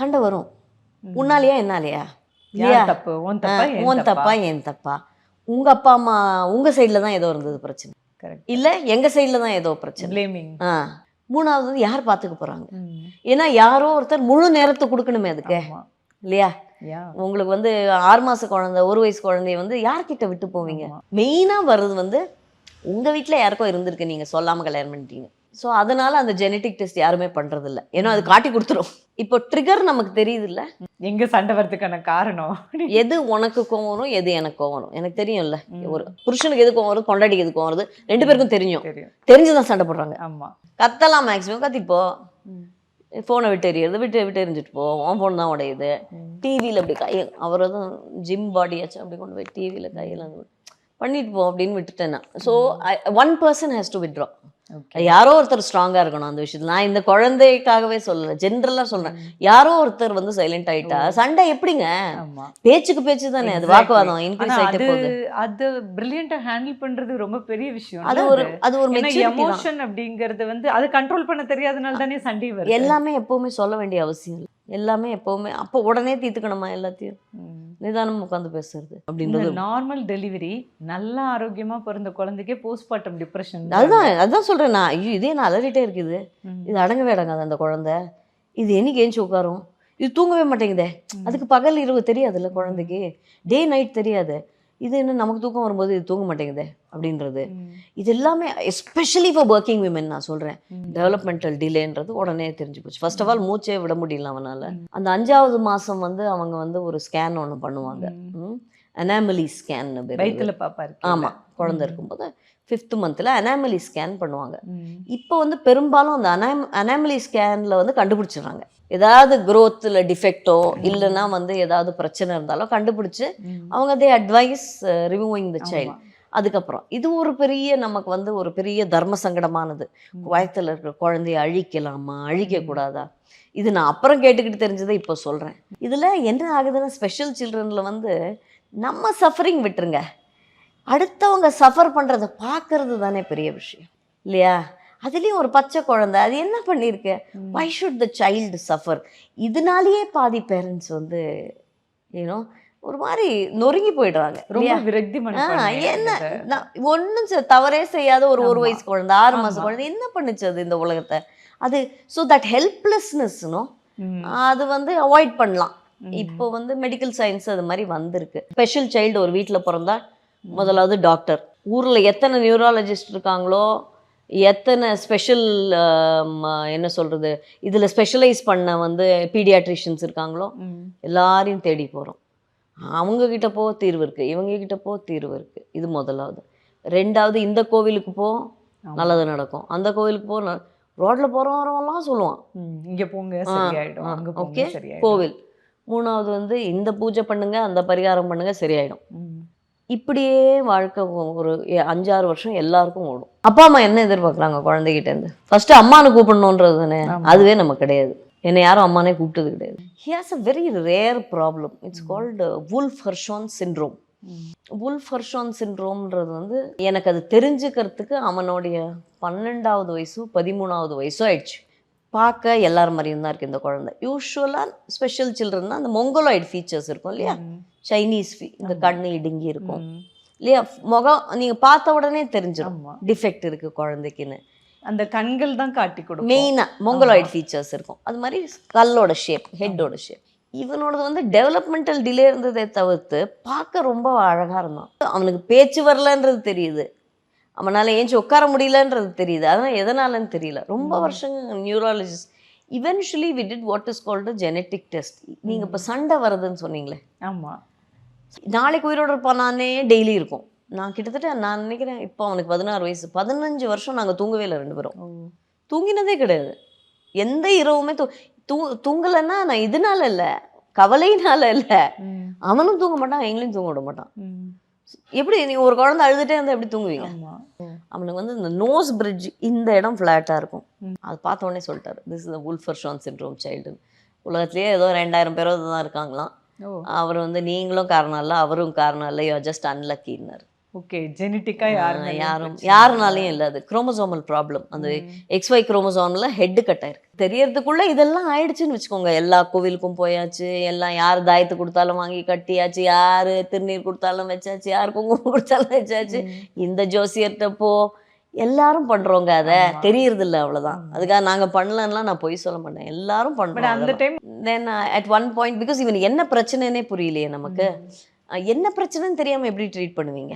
சண்டை வரும். உன்னாலயா என்னாலயா இல்லையா? யார் தப்பு? உன் தப்பா உன் தப்பா என் தப்பா? உங்க அப்பா அம்மா உங்க சைடில் தான் ஏதோ இருந்தது பிரச்சனை, கரெக்ட். இல்லை எங்க சைடில் தான் ஏதோ பிரச்சனை. ப்ளேமிங். மூணாவது வந்து யார் பார்த்துக்க போறாங்க? ஏன்னா யாரோ ஒருத்தர் முழு நேரத்தை கொடுக்கணுமே அதுக்கு, இல்லையா? உங்களுக்கு வந்து 6 மாச குழந்தை 1 வயசு குழந்தைய வந்து யார்கிட்ட விட்டு போவீங்க? மெயினா வருது வந்து உங்க வீட்டில் யாருக்கோ இருந்திருக்கு, நீங்க சொல்லாம கல்யாணம் பண்ணிட்டீங்க. ஸோ அதனால அந்த ஜெனட்டிக் டெஸ்ட் யாருமே பண்றது இல்லை, ஏன்னா அது காட்டி கொடுத்துரும். இப்போ ட்ரிகர் நமக்கு தெரியுது இல்ல, எங்க சண்டை வரதுக்கான காரணம், எது உனக்கு கோவம் வரும் எது எனக்கு கோவம் வரும் எனக்கு தெரியும்ல. ஒரு புருஷனுக்கு எது கோவம் வருது பொண்டாட்டிக்கு எது கோவம் வருது ரெண்டு பேருக்கும் தெரிஞ்சுதான் சண்டை போடுறாங்க. ஆமா, கத்தலாம், மேக்ஸிமம் கத்திப்போ, ஃபோனை விட்டு எறியறது, விட்டு எரிஞ்சிட்டு போ, உன் ஃபோன் தான் உடையுது, டிவியில் அப்படி கை அவர் தான் ஜிம் பாடியாச்சு அப்படி கொண்டு போய் டிவியில் கையில் பண்ணிட்டு போ அப்படின்னு விட்டுட்டேன் நான். So 1 person has to withdraw. யாரோ ஒருத்தர் ஸ்ட்ராங்கா இருக்கணும் அந்த விஷயத்துல. நான் இந்த குழந்தைக்காகவே சொல்லல, ஜென்ரலா சொல்றேன். யாரோ ஒருத்தர் வந்து சைலண்ட் ஆயிட்டா சண்டை எப்படிங்க? பேச்சுக்கு பேச்சு தானே, அது வாக்குவாதம் இன்க்ரீஸ் ஆயிட்டே போகுது. அது பிரில்லியண்டா ஹேண்டில் பண்றது ரொம்ப பெரிய விஷயம். அது ஒரு எமோஷன் அப்படிங்கிறது வந்து அது கண்ட்ரோல் பண்ண தெரியாதனால தானே சண்டை வருது. எல்லாமே எப்பவுமே சொல்ல வேண்டிய அவசியம் இல்லை, எல்லாமே எப்பவுமே அப்போ உடனே தீர்த்துக்கணுமா? எல்லாத்தையும் நிதானம் உட்காந்து பேசுறது அப்படின்றது. நார்மல் டெலிவரி நல்லா ஆரோக்கியமா பிறந்த குழந்தைக்கே போஸ்ட்மார்ட்டம் டிப்ரெஷன். அதுதான் சொல்றேன் நான். ஐயோ இதே நான் அலறிட்டே இருக்குது, இது அடங்கவே அடங்காது அந்த குழந்தை, இது என்னைக்கு ஏஞ்சி உட்காரும், இது தூங்கவே மாட்டேங்குதே. அதுக்கு பகல் இரவு தெரியாதுல்ல குழந்தைக்கு, டே நைட் தெரியாது. இது என்ன நமக்கு தூக்கம் வரும்போது இது தூங்க மாட்டேங்குது அப்படின்றது. இது எல்லாமே எஸ்பெஷலி ஃபார் ஒர்க்கிங் விமன் நான் சொல்கிறேன். டெவலப்மெண்டல் டிலேன்றது உடனே தெரிஞ்சு போச்சு. ஃபர்ஸ்ட் ஆஃப் ஆல் மூச்சே விட முடியல அவனால். அந்த 5வது மாதம் வந்து அவங்க வந்து ஒரு ஸ்கேன் ஒன்று பண்ணுவாங்க, அனாமலி ஸ்கேன். வயிற்றுல பாப்பா இருக்கு. ஆமாம், குழந்தை இருக்கும்போது 5th monthல அனாமலி ஸ்கேன் பண்ணுவாங்க. இப்போ வந்து பெரும்பாலும் அந்த அனாமலி ஸ்கேனில் வந்து கண்டுபிடிச்சிடுறாங்க, ஏதாவது growthல டிஃபெக்டோ இல்லைன்னா வந்து ஏதாவது பிரச்சனை இருந்தாலும் கண்டுபிடிச்சு அவங்க தே அட்வைஸ் ரிமூவிங் த சைல்டு. அதுக்கப்புறம் இது ஒரு பெரிய நமக்கு வந்து ஒரு பெரிய தர்ம சங்கடமானது. வயத்தில் இருக்கிற குழந்தைய அழிக்கலாமா அழிக்கக்கூடாதா? இது நான் அப்புறம் கேட்டுக்கிட்டு தெரிஞ்சதை இப்போ சொல்கிறேன். இதில் என்ன ஆகுதுன்னா ஸ்பெஷல் சில்ட்ரனில் வந்து நம்ம சஃபரிங் விட்டுருங்க, அடுத்தவங்க சஃபர் பண்ணுறதை பார்க்கறது தானே பெரிய விஷயம் இல்லையா? அதுலேயும் ஒரு பச்சை குழந்தை அது என்ன பண்ணியிருக்கு, why should the child suffer? இதனாலேயே பாதி பேரண்ட்ஸ் வந்து ஏன்னோ ஒரு மாதிரி நொறுங்கி போயிடுறாங்க. என்ன ஒன்றும் தவறே செய்யாத ஒரு வயசு குழந்தை 6 மாச குழந்தை என்ன பண்ணுச்சு அது இந்த உலகத்தை? அது ஸோ தட் ஹெல்ப்லெஸ்னஸ்னோ அது வந்து அவாய்ட் பண்ணலாம். இப்போ வந்து மெடிக்கல் சயின்ஸ் அது மாதிரி வந்திருக்கு. ஸ்பெஷல் சைல்டு ஒரு வீட்டில் பிறந்தா முதலாவது டாக்டர், ஊரில் எத்தனை நியூராலஜிஸ்ட் இருக்காங்களோ, எத்தனை ஸ்பெஷல் என்ன சொல்கிறது இதில் ஸ்பெஷலைஸ் பண்ண வந்து பீடியாட்ரிஷியன்ஸ் இருக்காங்களோ எல்லாரையும் தேடி போகிறோம். அவங்கக்கிட்ட போ தீர்வு இருக்குது, இவங்கக்கிட்ட போ தீர்வு இருக்குது. இது முதலாவது. 2வது இந்த கோவிலுக்கு போ நல்லது நடக்கும், அந்த கோவிலுக்கு போ ரோட்டில் போகிறவரெல்லாம் சொல்லுவான் இங்கே போங்க ஓகே கோவில். 3வது வந்து இந்த பூஜை பண்ணுங்க அந்த பரிகாரம் பண்ணுங்க சரியாயிடும். இப்படியே வாழ்க்கை ஒரு 5-6 வருஷம் எல்லாருக்கும் ஓடும். அப்பா அம்மா என்ன எதிர்பார்க்குறாங்க குழந்தைகிட்ட இருந்து? ஃபர்ஸ்ட் அம்மானு கூப்பிடணுன்றது தானே, அதுவே நம்ம கிடையாது. என்னை யாரும் அம்மானே கூப்பிட்டது கிடையாது. He has a very rare problem, it's called Wolf Hirschhorn syndrome. Wolf Hirschhorn சிண்ட்ரோம்ன்றது வந்து எனக்கு அது தெரிஞ்சுக்கிறதுக்கு அவனுடைய 12வது வயசோ 13வது வயசோ ஆயிடுச்சு. பார்க்க எல்லார் மாதிரியும் தான் இருக்குது இந்த குழந்தை. யூஸ்வலாக ஸ்பெஷல் சில்ட்ரன்னா அந்த மொங்கோலாய்டு ஃபீச்சர்ஸ் இருக்கும் இல்லையா, சைனீஸ் இந்த கண்ணு இடுங்கி இருக்கும் இல்லையா, முகம் நீங்கள் பார்த்த உடனே தெரிஞ்சிடும் டிஃபெக்ட் இருக்குது குழந்தைக்குன்னு. அந்த கண்கள் தான் காட்டி கொடுக்கும். மெயினாக மொங்கோலாய்டு ஃபீச்சர்ஸ் இருக்கும். அது மாதிரி கல்லோட ஷேப், ஹெட்டோட ஷேப். இவனோடது வந்து டெவலப்மெண்டல் டிலே இருந்ததை தவிர்த்து பார்க்க ரொம்ப அழகாக இருந்தான். அவனுக்கு பேச்சு வரலன்றது தெரியுது, அவனால் ஏஞ்சி உட்கார முடியலன்றது தெரியுது. அதனால் எதனாலன்னு தெரியல. ரொம்ப வருஷங்கள் neurologist eventually we did what is called genetic test. நீங்கள் இப்போ சண்டை வருதுன்னு சொன்னீங்களே, ஆமாம், நாளைக்கு உயிரோடு இருப்பானே டெய்லி இருக்கும். நான் கிட்டத்தட்ட நான் நினைக்கிறேன் இப்போ அவனுக்கு 16 வயசு, 15 வருஷம் நாங்கள் தூங்கவே இல்லை 2 பேரும். தூங்கினதே கிடையாது. எந்த இரவுமே தூங்கலைன்னா நான் இதனால இல்லை, கவலையினால இல்லை, அவனும் தூங்க மாட்டான் எங்களையும் தூங்க விட மாட்டான். எப்படி நீங்கள் ஒரு குழந்தை அழுதுகிட்டே இருந்தால் எப்படி தூங்குவீங்க? அவனுக்கு வந்து இந்த நோஸ் பிரிட்ஜ் இந்த இடம் ஃப்ளாட்டாக இருக்கும். அது பார்த்த உடனே சொல்லிட்டாரு, திஸ் இஸ் த வுல்ஃப்-ஹெர்ஷான் சிண்ட்ரோம் சைல்டுன்னு. உலகத்துலேயே ஏதோ 2000 பேரோ தான் இருக்காங்களாம். அவர் வந்து நீங்களும் காரணம் இல்லை அவரும் காரணம் இல்லை, யூ ஆர் ஜஸ்ட் அன்லக்கின்னாரு. ஓகே ஜெனட்டிக்கா யாருமே யாருனாலையும் இல்லை, அது குரோமோசோமல் ப்ராப்ளம். அந்த XY குரோமோசோம்ல ஹெட் கட் ஆயிருக்கு. தெரியறதுக்குள்ள இதெல்லாம் ஆயிடுச்சுன்னு வச்சுக்கோங்க. எல்லா கோவிலுக்கும் போயாச்சு, எல்லாம் யார் தாயத்து கொடுத்தாலும் வாங்கி கட்டியாச்சு, யாரு திருநீர் கொடுத்தாலும் வச்சாச்சு, யார் குங்குமம் கொடுத்தாலும் வச்சாச்சு, இந்த ஜோசியர்கிட்ட போ, எல்லாரும் பண்றோங்க. அத தெரியறது இல்ல, அவ்வளவுதான். அதுக்காக நாங்க பண்ணலன்னா நான் பொய் சொல்ல மாட்டேன், எல்லாரும் பட் பண்றோம். அந்த time then at one point because இவன் என்ன பிரச்சனைனே புரியலையே நமக்கு. என்ன பிரச்சனைன்னு தெரியாம எப்படி ட்ரீட் பண்ணுவீங்க?